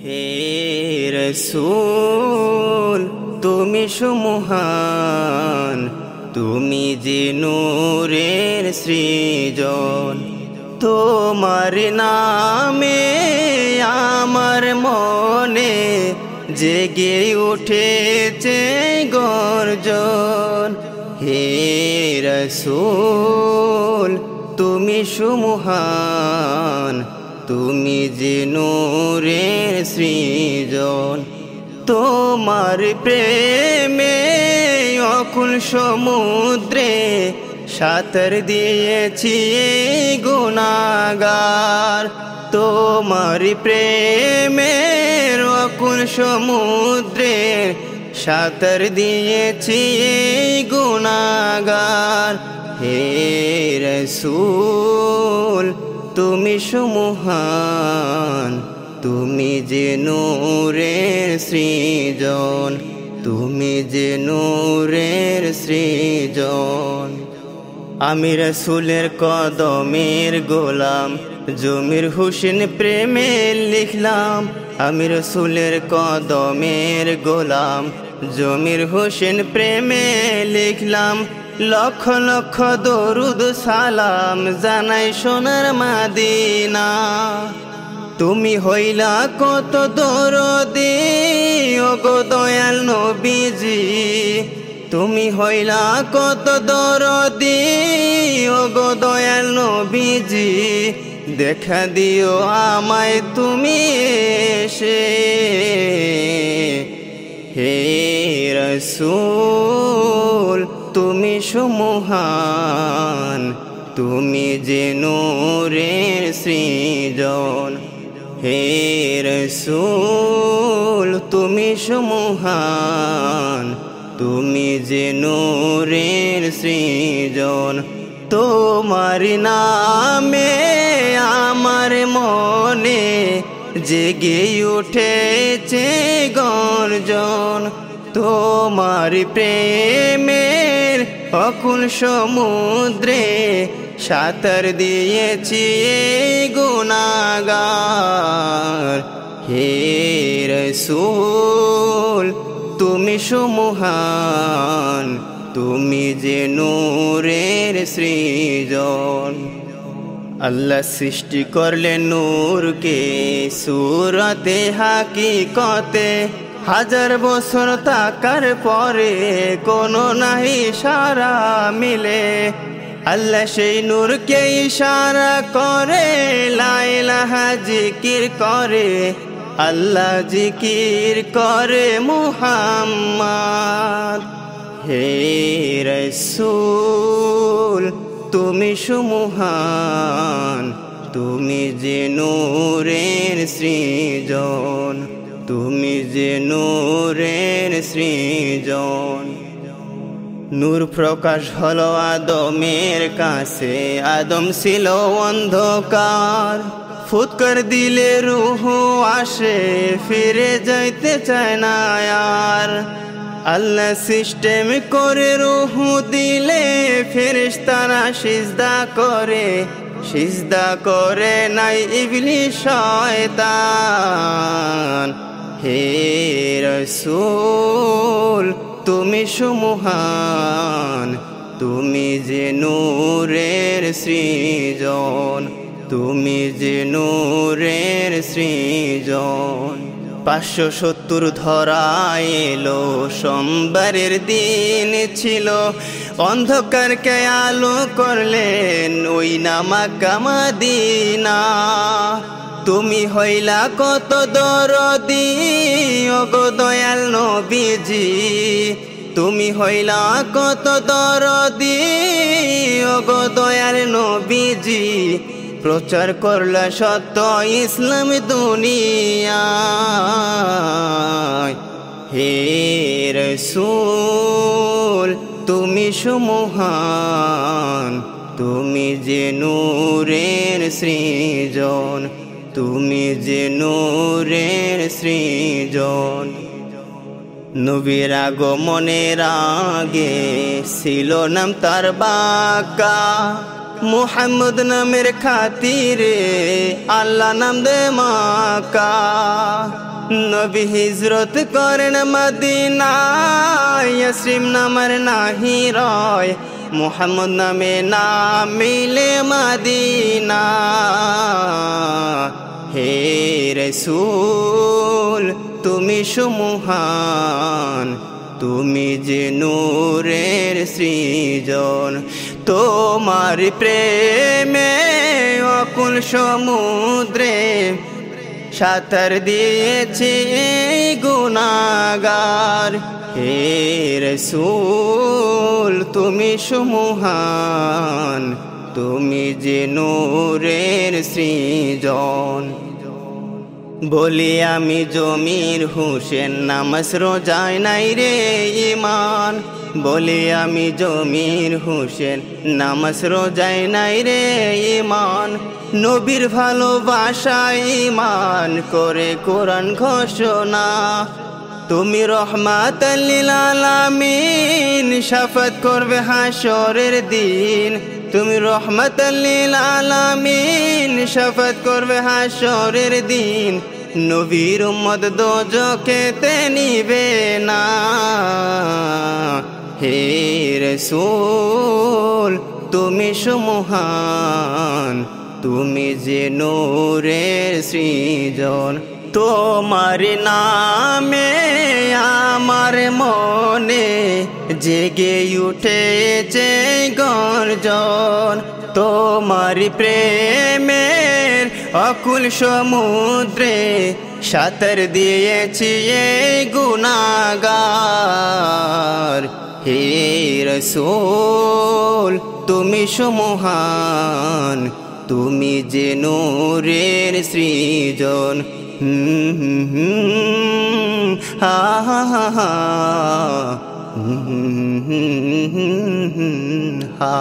হে রসূল তুমি সুমহান, তুমি যে নূরের সৃজন। তোমার নামে আমার মনে জেগে উঠেছে গর্জন। হে রসূল তুমি সুমহান, তুমি যে নূরের সৃজন। তোমার প্রেমে অকুল সমুদ্রে সাঁতার দিয়েছি গুনাহগার। তোমার প্রেমের অকুল সমুদ্রে সাঁতার দিয়েছি গুনাহগার। হে রসূল তুমি সুমহান, তুমি যে নূরের সৃজন, তুমি যে নূরের সৃজন। আমি রসূলের কদমের গোলাম, জমির হুসেন প্রেমে লিখলাম। আমি রসূলের কদমের গোলাম, জমির হুসেন প্রেমে লিখলাম। লক্ষ লক্ষ দরুদ সালাম জানাই সোনার মাদিনা। তুমি হইলা কত দরদি ওগো দয়াল নবীজি, তুমি হইলা কত দরদি ওগো দয়াল নবীজি। দেখা দিও আমায় তুমি এসে। হে রসূল তুমি সুমহান, তুমি যে নূরের সৃজন। হে রসূল তুমি সুমহান, তুমি যে নূরের সৃজন। তোমার নামে আমার মনে জেগে উঠেছে গর্জন। তোমার প্রেমের অকুল সমুদ্রে সাঁতার দিয়েছি গুনাহগার। হে রসূল তুমি সুমহান, তুমি যে নূরের সৃজন। আল্লাহ সৃষ্টি করলেন নূরকে সূরতে হাকিকতে, হাজার বছর থাকার পরে কোনো নাহি সারা মিলে। আল্লাহ সেই নূরকে ইশারা করে লা ইলাহা জিকির করে, আল্লাহ জিকির করে মুহাম্মদ। হে রসূল তুমি সুমহান, তুমি যে নূরের সৃজন, তুমি যে নূরের সৃজন। নূর প্রকাশ হলো আদমের কাছে, আদম ছিল অন্ধকার। ফুৎকার দিলে রূহ আসে, ফিরে যাইতে চায় না আর। আল্লাহ সিস্টেম করে রূহ দিলে ফেরেশতারা সিজদা করে, সিজদা করে নাই ইবলিস শয়তান। হে রসূল তুমি সুমহান, তুমি যে নূরের সৃজন, তুমি যে নূরের সৃজন। 570 ধরা এলো, সোমবারের দিন ছিল। অন্ধকারকে আলো করলেন ওই না মক্কা মদিনা। তুমি হইলা কত দরদি ওগো দয়াল নবীজি, তুমি হইলা কত দরদি ওগো দয়াল নবীজি। প্রচার করলা সত্য ইসলাম দুনিয়ায়। হে রসূল তুমি সুমহান, তুমি যে নূরের সৃজন, তুমি যে নূরের সৃজন। নবীর আগমনের আগে ছিল নাম তার বাঁকা, মুহাম্মদ নামের খাতিরে আল্লাহ নাম দে মাকা। নবী হিজরত করেন মদিনায়, ইয়াসরিব নামের নাহি রয়, মুহাম্মদ নামে নাম মিলে মদিনা। হে রাসূল তুমি সুমহান, তুমি যে নূরের সৃজন, তোমার প্রেমে অকুল সমুদ্রে সাঁতার দিয়েছি গুনাহগার। হে রাসূল তুমি সুমহান, তুমি যে নূরের সৃজন। বলি আমি জমির হোসেন, নামাজ রোজায় নাই রে ঈমান। বলি আমি জমির হোসেন, নামাজ রোজায় নাই রে ঈমান। নবীর ভালোবাসায় ঈমান করে কোরআন ঘোষণা। তুমি রহমাতাল লিল আলামিন, শাফাত করবে হাশরের দিন। তুমি রহমাতাল লিল আলামিন, শাফাত করবে হাশরের দিন। নবীর উম্মত দোজখেতে নিবে না। হে রাসূল তুমি সুমহান, তুমি যে নূরের সৃজন। তোমার নামে আমার মনে জেগে উঠেছে গর্জন। তোমার প্রেমের অকুল সমুদ্রে সাঁতার দিয়েছি গুনাহগার। হে রাসূল তুমি সুমহান, তুমি যে নূরের সৃজন। হা হা হা হা হা।